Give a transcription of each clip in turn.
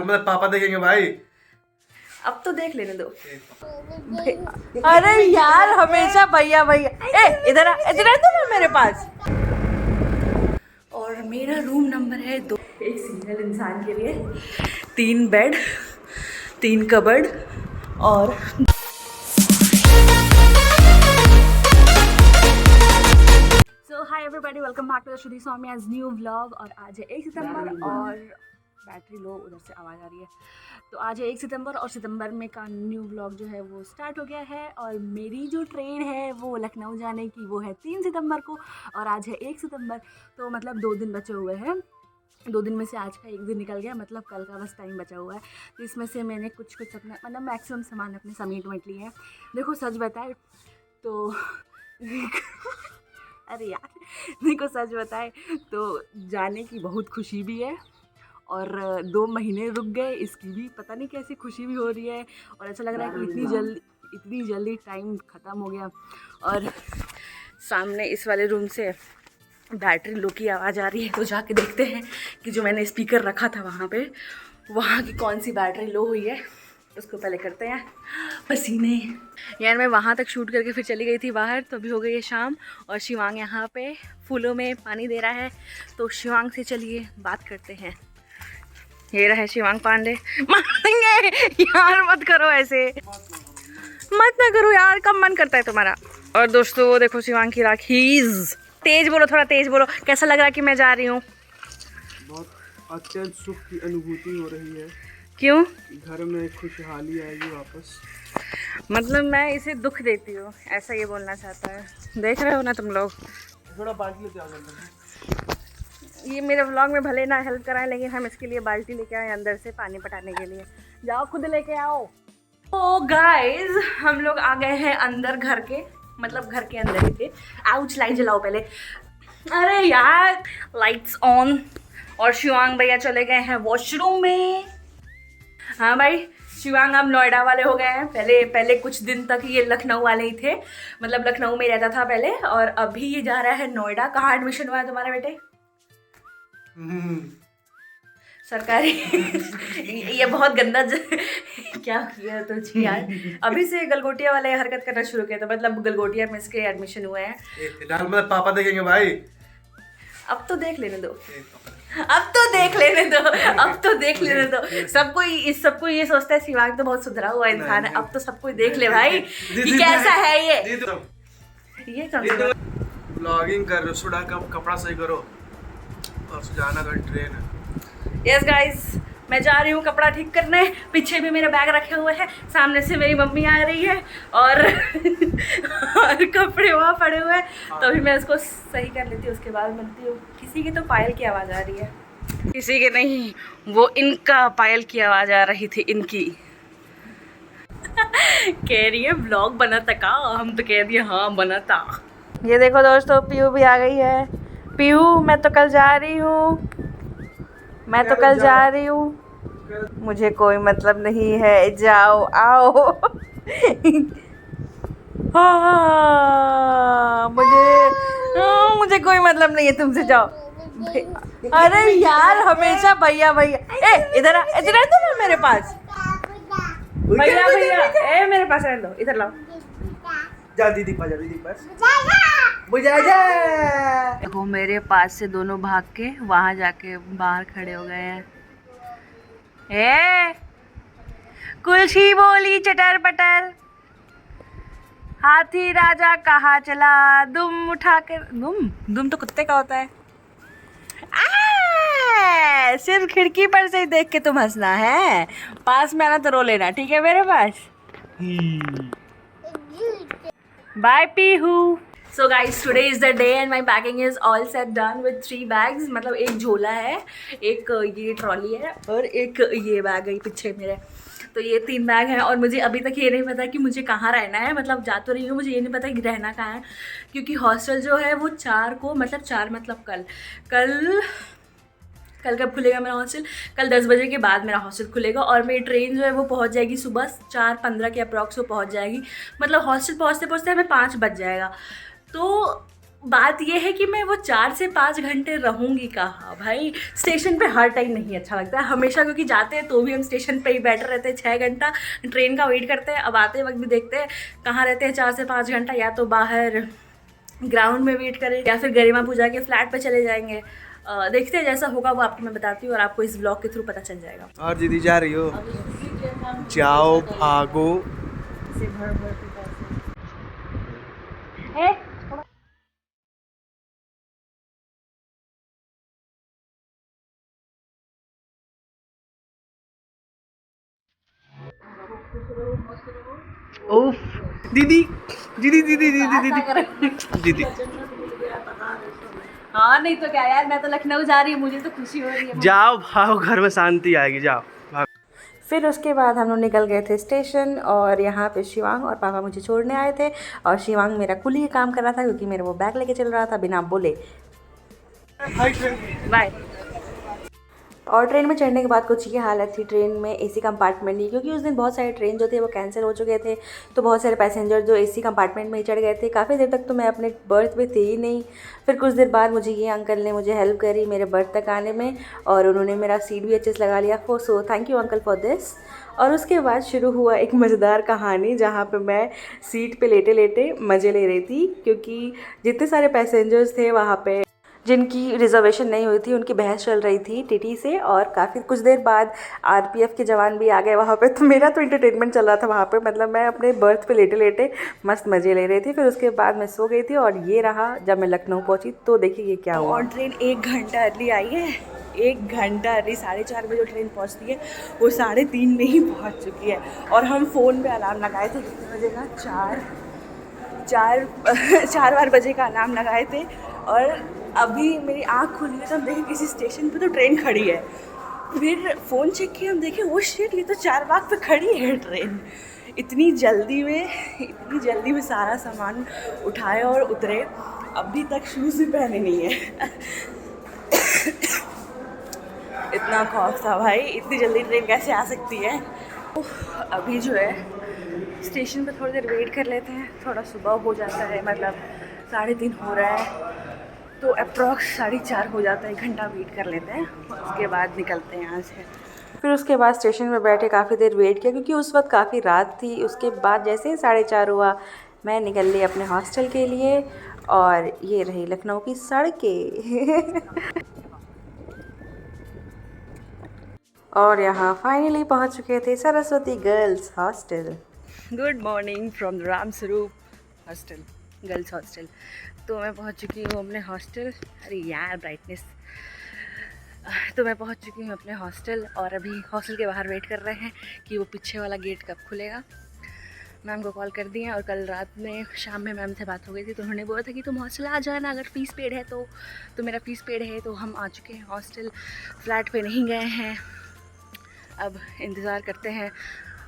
मतलब पापा देखेंगे भाई। अब तो देख लेने दो। अरे यार हमेशा भैया भैया। ए इधर आ ना मेरे पास। और मेरा रूम नंबर है 2। एक सिंगल इंसान के लिए 3 बेड, 3 कबर्ड और so hi everybody, welcome back to Shruti Saumya's new vlog. और आज है 1 सितंबर और बैटरी लो, उधर से आवाज़ आ रही है। तो आज है 1 सितंबर और सितंबर में का न्यू व्लॉग जो है वो स्टार्ट हो गया है। और मेरी जो ट्रेन है वो लखनऊ जाने की वो है 3 सितंबर को और आज है 1 सितंबर। तो मतलब 2 दिन बचे हुए हैं। 2 दिन में से आज का 1 दिन निकल गया, मतलब कल का बस टाइम बचा हुआ है। तो इसमें से मैंने कुछ अपने मतलब मैक्सिमम सामान अपने समेट में लिए हैं। देखो सच बताए तो अरे यार देखो सच बताए तो जाने की बहुत खुशी भी है और 2 महीने रुक गए इसकी भी पता नहीं कैसी खुशी भी हो रही है। और ऐसा लग रहा है कि इतनी जल्दी टाइम ख़त्म हो गया। और सामने इस वाले रूम से बैटरी लो की आवाज़ आ रही है, तो जाके देखते हैं कि जो मैंने स्पीकर रखा था वहाँ की कौन सी बैटरी लो हुई है। उसको पहले करते हैं पसीने। यार मैं वहाँ तक शूट करके फिर चली गई थी बाहर, तो अभी हो गई है शाम और शिवांग यहाँ पे फूलों में पानी दे रहा है। तो शिवांग से चलिए बात करते हैं। ये रहा है शिवांग पांडे। मारेंगे यार, मत करो ऐसे, मत ना करो यार, कब मन करता है तुम्हारा। और दोस्तों वो देखो शिवांग की राखीज। तेज बोलो, थोड़ा तेज बोलो। कैसा लग रहा है कि मैं जा रही हूँ? बहुत अत्यंत सुख की अनुभूति हो रही है। क्यों? घर में खुशहाली आएगी वापस। मतलब मैं इसे दुख देती हूँ, ऐसा ये बोलना चाहता है। देख रहे हो ना तुम लोग। थोड़ा बाल्टी लेते आओ। ये मेरे व्लॉग में भले ना हेल्प कराएं, लेकिन हम इसके लिए बाल्टी लेके आए अंदर से पानी पटाने के लिए। जाओ खुद लेके आओ। तो गाइज हम लोग आ गए हैं अंदर घर के, मतलब घर के अंदर ही थे। आउच, लाइट जलाओ पहले। अरे यार लाइट्स ऑन। और शिवांग भैया चले गए हैं वॉशरूम में। हाँ भाई, शिवांग अब नोएडा वाले हो गए हैं। पहले कुछ दिन तक ये लखनऊ वाले ही थे, मतलब लखनऊ में रहता था पहले, और अभी ये जा रहा है नोएडा। कहाँ एडमिशन हुआ है तुम्हारे बेटे? सरकारी। ये बहुत गंदा क्या किया तो जी यार। अभी से गलगोटिया वाले हरकत करना शुरू किया, तो मतलब गलगोटिया में इसके एडमिशन हुए हैं। मतलब पापा देखेंगे भाई। अब तो देख लेने दो, अब तो देख लेने दो, अब तो देख लेने दो। सबको ये सोचता है शिवांग तो बहुत सुधरा हुआ इंसान है। अब तो सबको देख ले भाई कि कैसा है ये कौन सा ब्लॉगिंग कर रहे हो, सुडा का कपड़ा सही करो और सुजाना का ट्रेन है। यस गाइस, मैं जा रही हूँ कपड़ा ठीक करने। पीछे भी मेरे बैग रखे हुए हैं, सामने से मेरी मम्मी आ रही है और और कपड़े वहाँ पड़े हुए हैं। तो अभी मैं इसको सही कर लेती हूँ, उसके बाद मिलती हूँ। किसी की तो पायल की आवाज़ आ रही है, किसी की नहीं, वो इनका पायल की आवाज़ आ रही थी, इनकी। कह रही है ब्लॉग बना था, हम तो कह दिए हाँ बना था। ये देखो दोस्तों, पीयू भी आ गई है। पीयू मैं तो कल जा रही हूँ, मुझे कोई मतलब नहीं है, जाओ आओ। हाँ, मुझे कोई मतलब नहीं है तुमसे, जाओ। अरे यार हमेशा भैया भैया। ए इधर आ ना मेरे पास। भैया ए मेरे पास रहने दो, इधर लाओ। जा दीदी पास। देखो मेरे पास से दोनों भाग के वहाँ जाके बाहर खड़े हो गए हैं। कुलछी बोली चटर पटर, हाथी राजा कहाँ चला, दुम उठाकर। दुम तो कुत्ते का होता है। सिर्फ खिड़की पर से ही देख के तुम हंसना है, पास में आना तो रो लेना, ठीक है मेरे पास। Bye Pihu. So guys, today is the day and my packing is all set done with 3 bags। मतलब एक झोला है, एक ये ट्रॉली है और एक ये बैग है पीछे मेरे। तो ये 3 बैग हैं और मुझे अभी तक ये नहीं पता कि मुझे कहाँ रहना है। मतलब जा तो रही हूँ, मुझे ये नहीं पता कि रहना कहाँ है, क्योंकि हॉस्टल जो है वो 4 को, मतलब 4 मतलब कल कब खुलेगा मेरा हॉस्टल? कल 10 बजे के बाद मेरा हॉस्टल खुलेगा और मेरी ट्रेन जो है वो पहुंच जाएगी सुबह 4:15 के अप्रॉक्स वो पहुंच जाएगी। मतलब हॉस्टल पहुंचते पहुंचते हमें 5 बज जाएगा। तो बात ये है कि मैं वो 4 से 5 घंटे रहूँगी कहाँ भाई। स्टेशन पे हर टाइम नहीं अच्छा लगता है हमेशा, क्योंकि जाते हैं तो भी हम स्टेशन पे ही बैठे रहते हैं 6 घंटा ट्रेन का वेट करते हैं। अब आते वक्त भी देखते हैं कहाँ रहते हैं 4 से 5 घंटा, या तो बाहर ग्राउंड में वेट करें या फिर गरिमा पूजा के फ्लैट पे चले जाएंगे। देखते हैं जैसा होगा वो आपको मैं बताती हूँ, और आपको इस ब्लॉग के थ्रू पता चल जाएगा। और दीदी जा रही हो? जाओ भागो। ओफ दीदी दीदी दीदी दीदी दीदी दीदी। हाँ नहीं तो क्या यार, मैं तो लखनऊ जा रही हूँ, मुझे तो खुशी हो रही है। जाओ भागो, घर में शांति आएगी, जाओ भागो। फिर उसके बाद हम लोग निकल गए थे स्टेशन, और यहाँ पे शिवांग और पापा मुझे छोड़ने आए थे, और शिवांग मेरा कुली काम कर रहा था क्योंकि मेरा वो बैग लेके चल रहा था बिना बोले। बाय। और ट्रेन में चढ़ने के बाद कुछ ये हालत थी ट्रेन में एसी कंपार्टमेंट की, क्योंकि उस दिन बहुत सारे ट्रेन जो थे वो कैंसिल हो चुके थे, तो बहुत सारे पैसेंजर जो एसी कंपार्टमेंट में ही चढ़ गए थे। काफ़ी देर तक तो मैं अपने बर्थ पे थी ही नहीं। फिर कुछ देर बाद मुझे ये अंकल ने मुझे हेल्प करी मेरे बर्थ तक आने में, और उन्होंने मेरा सीट भी अच्छे से लगा लिया। So thank you uncle for this. और उसके बाद शुरू हुआ एक मज़ेदार कहानी, जहाँ पे मैं सीट पे लेटे लेटे मज़े ले रही थी, क्योंकि जितने सारे पैसेंजर्स थे वहाँ पे जिनकी रिजर्वेशन नहीं हुई थी उनकी बहस चल रही थी टीटी से। और काफ़ी कुछ देर बाद आरपीएफ के जवान भी आ गए वहाँ पे, तो मेरा तो इंटरटेनमेंट चल रहा था वहाँ पे। मतलब मैं अपने बर्थ पे लेटे लेटे मस्त मज़े ले रही थी। फिर उसके बाद मैं सो गई थी, और ये रहा जब मैं लखनऊ पहुँची तो देखिए ये क्या हुआ। और ट्रेन 1 घंटा अर्ली आई है, 1 घंटा अर्ली। 4:30 बजे ट्रेन पहुँचती है, वो 3:30 में ही पहुँच चुकी है। और हम फ़ोन पे अलार्म लगाए थे कितने बजे का, 4 बजे का अलार्म लगाए थे। और अभी मेरी आँख खुली है तो हम देखें किसी स्टेशन पे तो ट्रेन खड़ी है। फिर फ़ोन चेक किया, हम देखें वो शिट, ये तो 4 बाग पे खड़ी है ट्रेन। इतनी जल्दी में सारा सामान उठाए और उतरे, अभी तक शूज़ भी पहने नहीं है। इतना खौफ था भाई, इतनी जल्दी ट्रेन कैसे आ सकती है। अभी जो है स्टेशन पे थोड़ी देर वेट कर लेते हैं, थोड़ा सुबह हो जाता है, मतलब 3:30 हो रहा है, तो अप्रॉक्स 4:30 हो जाता है। 1 घंटा वेट कर लेते हैं, उसके बाद निकलते हैं यहाँ से। फिर उसके बाद स्टेशन में बैठे काफ़ी देर वेट किया, क्योंकि उस वक्त काफ़ी रात थी। उसके बाद जैसे ही 4:30 हुआ मैं निकल ली अपने हॉस्टल के लिए, और ये रही लखनऊ की सड़कें। और यहाँ फाइनली पहुँच चुके थे Saraswati girls hostel. Good morning from Ram Swaroop hostel, girls hostel. तो मैं पहुँच चुकी हूँ अपने हॉस्टल। अरे यार ब्राइटनेस। तो मैं पहुँच चुकी हूँ अपने हॉस्टल, और अभी हॉस्टल के बाहर वेट कर रहे हैं कि वो पीछे वाला गेट कब खुलेगा। मैम को कॉल कर दिया, और कल रात में शाम में मैम से बात हो गई थी, तो उन्होंने बोला था कि तुम हॉस्टल आ जाना अगर फ़ीस पेड है तो मेरा फ़ीस पेड है। तो हम आ चुके हैं हॉस्टल, फ्लैट पे नहीं गए हैं, अब इंतज़ार करते हैं।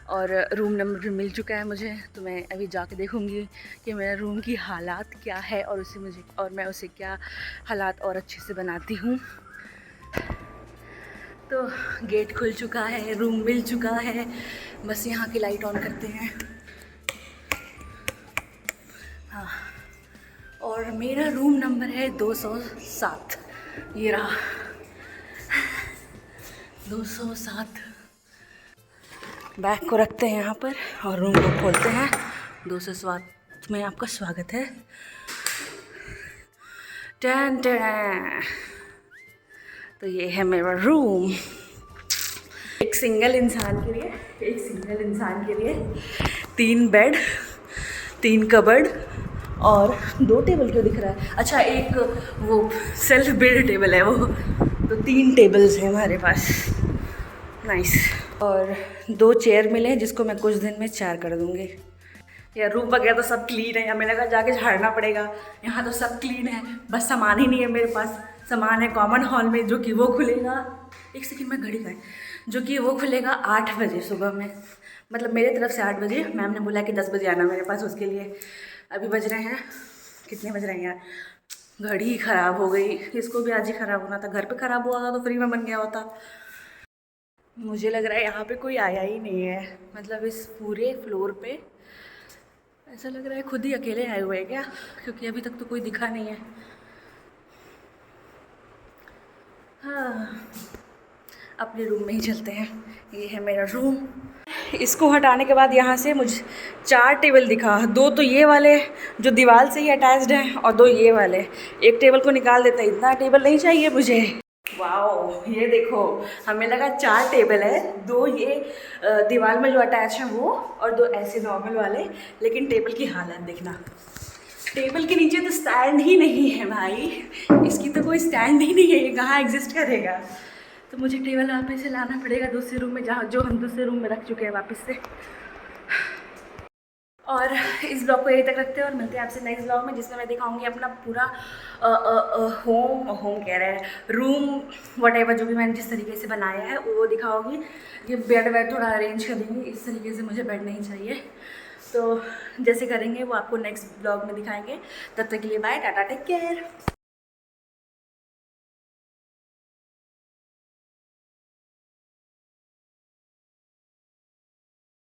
और रूम नंबर भी मिल चुका है मुझे, तो मैं अभी जाके देखूँगी कि मेरा रूम की हालात क्या है, और मैं उसे क्या हालात और अच्छे से बनाती हूँ। तो गेट खुल चुका है, रूम मिल चुका है, बस यहाँ की लाइट ऑन करते हैं। हाँ, और मेरा रूम नंबर है 207। ये रहा 207। बैग को रखते हैं यहाँ पर और रूम को खोलते हैं। 207 में आपका स्वागत है। टन टन। तो ये है मेरा रूम। एक सिंगल इंसान के लिए 3 बेड, 3 कबर्ड और 2 टेबल क्यों दिख रहा है? अच्छा, एक वो सेल्फ बिल्ड टेबल है वो, तो 3 टेबल्स हैं हमारे पास। नाइस। और 2 चेयर मिले जिसको मैं कुछ दिन में 4 कर दूँगी। यार रूम वगैरह तो सब क्लीन है, हमें लगा जाके झाड़ना पड़ेगा। यहाँ तो सब क्लीन है, बस सामान ही नहीं है मेरे पास। सामान है कॉमन हॉल में, जो कि वो खुलेगा, एक सेकंड में घड़ी का है, जो कि वो खुलेगा 8 बजे सुबह में, मतलब मेरे तरफ से 8 बजे। मैम ने बोला कि 10 बजे आना मेरे पास उसके लिए। अभी बज रहे हैं, कितने बज रहे हैं यार, घड़ी ही ख़राब हो गई। इसको भी आज ही ख़राब होना था, घर पे ख़राब हुआ था तो फ्री में बन गया होता। मुझे लग रहा है यहाँ पे कोई आया ही नहीं है, मतलब इस पूरे फ्लोर पे ऐसा लग रहा है खुद ही अकेले आए हुए हैं क्या, क्योंकि अभी तक तो कोई दिखा नहीं है। हाँ, अपने रूम में ही चलते हैं। ये है मेरा रूम। इसको हटाने के बाद यहाँ से मुझे 4 टेबल दिखा, 2 तो ये वाले जो दीवार से ही अटैच्ड हैं और 2 ये वाले। एक टेबल को निकाल देते हैं, इतना टेबल नहीं चाहिए मुझे। वाओ, ये देखो, हमें लगा 4 टेबल है, 2 ये दीवार में जो अटैच है वो, और 2 ऐसे नॉर्मल वाले। लेकिन टेबल की हालत देखना, टेबल के नीचे तो स्टैंड ही नहीं है भाई, इसकी तो कोई स्टैंड ही नहीं है, ये कहाँ एग्जिस्ट करेगा। तो मुझे टेबल वापस से लाना पड़ेगा दूसरे रूम में, जहाँ जो हम दूसरे रूम में रख चुके हैं वापस से। और इस ब्लॉग को यहीं तक रखते हैं और मिलते हैं आपसे नेक्स्ट ब्लॉग में, जिसमें मैं दिखाऊंगी अपना पूरा होम कह रहा है, रूम वटेवर जो भी मैंने जिस तरीके से बनाया है वो दिखाऊंगी। ये बेड वेड थोड़ा अरेंज करेंगे, इस तरीके से मुझे बेड नहीं चाहिए, तो जैसे करेंगे वो आपको नेक्स्ट ब्लॉग में दिखाएंगे। तब तक के लिए बाय, टाटा, टेक केयर।